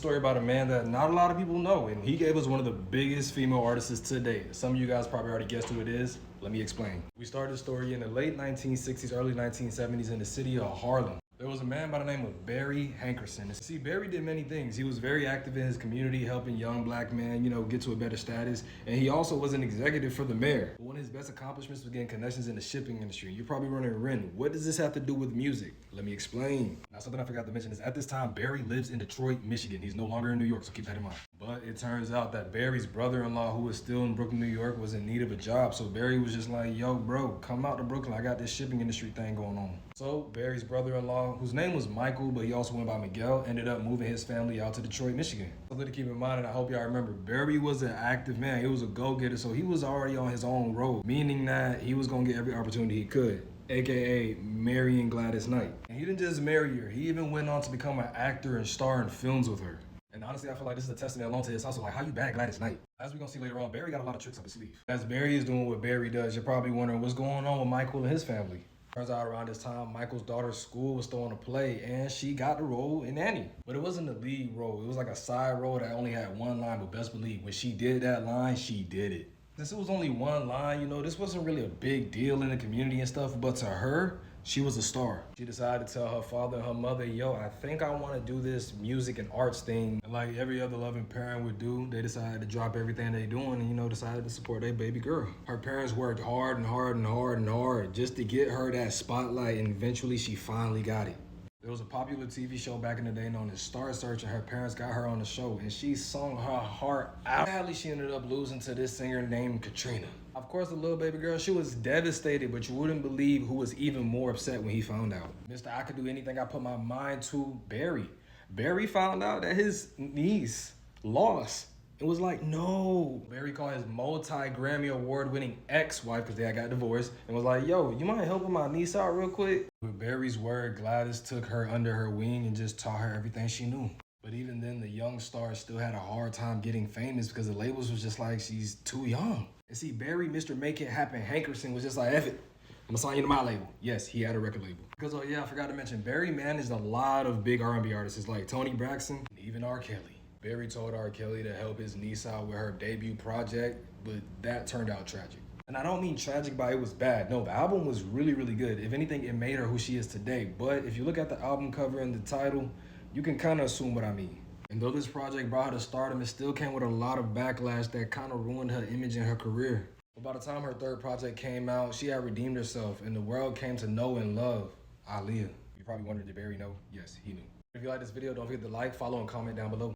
story about a man that not a lot of people know, and he gave us one of the biggest female artists to date. Some of you guys probably already guessed who it is. Let me explain. We started the story in the late 1960s, early 1970s in the city of Harlem. There was a man by the name of Barry Hankerson. See, Barry did many things. He was very active in his community, helping young black men, get to a better status. And he also was an executive for the mayor. One of his best accomplishments was getting connections in the shipping industry. You're probably wondering, Ren, what does this have to do with music? Let me explain. Now, something I forgot to mention is at this time, Barry lives in Detroit, Michigan. He's no longer in New York, so keep that in mind. But it turns out that Barry's brother-in-law, who was still in Brooklyn, New York, was in need of a job. So Barry was just like, yo, bro, come out to Brooklyn. I got this shipping industry thing going on. So Barry's brother-in-law, whose name was Michael, but he also went by Miguel, ended up moving his family out to Detroit, Michigan. Something to keep in mind, and I hope y'all remember, Barry was an active man. He was a go-getter, so he was already on his own road, meaning that he was gonna get every opportunity he could, aka marrying Gladys Knight. And he didn't just marry her, he even went on to become an actor and star in films with her. And honestly, I feel like this is a testament alone to his hustle. Like, how you bag Gladys Knight? As we're gonna see later on, Barry got a lot of tricks up his sleeve. As Barry is doing what Barry does, you're probably wondering what's going on with Michael and his family. Turns out around this time, Michael's daughter's school was throwing a play and she got the role in Annie. But it wasn't the lead role. It was like a side role that only had one line, but best believe, when she did that line, she did it. Since it was only one line, this wasn't really a big deal in the community and stuff, but to her, she was a star. She decided to tell her father and her mother, yo, I think I want to do this music and arts thing. And like every other loving parent would do, they decided to drop everything they doing and, decided to support their baby girl. Her parents worked hard and hard and hard and hard just to get her that spotlight, and eventually she finally got it. There was a popular TV show back in the day known as Star Search, and her parents got her on the show, and she sung her heart out. Sadly, she ended up losing to this singer named Katrina. Of course, the little baby girl, she was devastated, but you wouldn't believe who was even more upset when he found out. Mr. I could do anything I put my mind to, Barry. Barry found out that his niece lost. It was like, no. Barry called his multi-Grammy award-winning ex-wife, because they had got divorced, and was like, yo, you mind helping my niece out real quick? With Barry's word, Gladys took her under her wing and just taught her everything she knew. But even then, the young star still had a hard time getting famous because the labels was just like, she's too young. And see, Barry, Mr. Make It Happen Hankerson, was just like, F it, I'm gonna sign you to my label. Yes, he had a record label. Because, oh yeah, I forgot to mention, Barry managed a lot of big R&B artists like Toni Braxton and even R. Kelly. Barry told R. Kelly to help his niece out with her debut project, but that turned out tragic. And I don't mean tragic by it was bad. No, the album was really, really good. If anything, it made her who she is today. But if you look at the album cover and the title, you can kind of assume what I mean. And though this project brought her to stardom, it still came with a lot of backlash that kind of ruined her image and her career. But by the time her third project came out, she had redeemed herself, and the world came to know and love Aaliyah. You probably wondered, did Barry know? Yes, he knew. If you like this video, don't forget to like, follow, and comment down below.